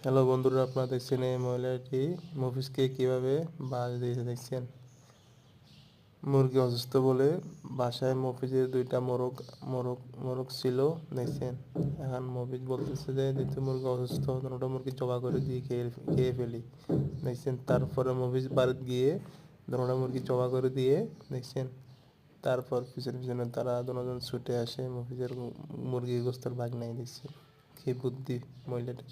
Hello বন্ধুরা, আপনারা দেখছেন এই মহিলাটি মফিজকে কিভাবে বাস দিয়েছে দেখছেন। মুরগি অসুস্থ বলে বাসায় মফিজের দুইটা মোরগ মোরগ মোরগ ছিল দেখছেন। এখন মফিজ বলতেছে যে যেহেতু মুরগি অসুস্থ, ওটা মুরগি জবা করে দিয়ে খেয়ে ফেলি দেখছেন। তারপরে মফিজ বাড়িতে গিয়ে ওটা মুরগি জবা করে দিয়ে দেখছেন। তারপর পিছনে পিছনে তারা দুজন ছুটে আসে, মফিজের মুরগি গোস্তের ভাগ নাই দেখছেন। কি বুদ্ধি মহিলাটার।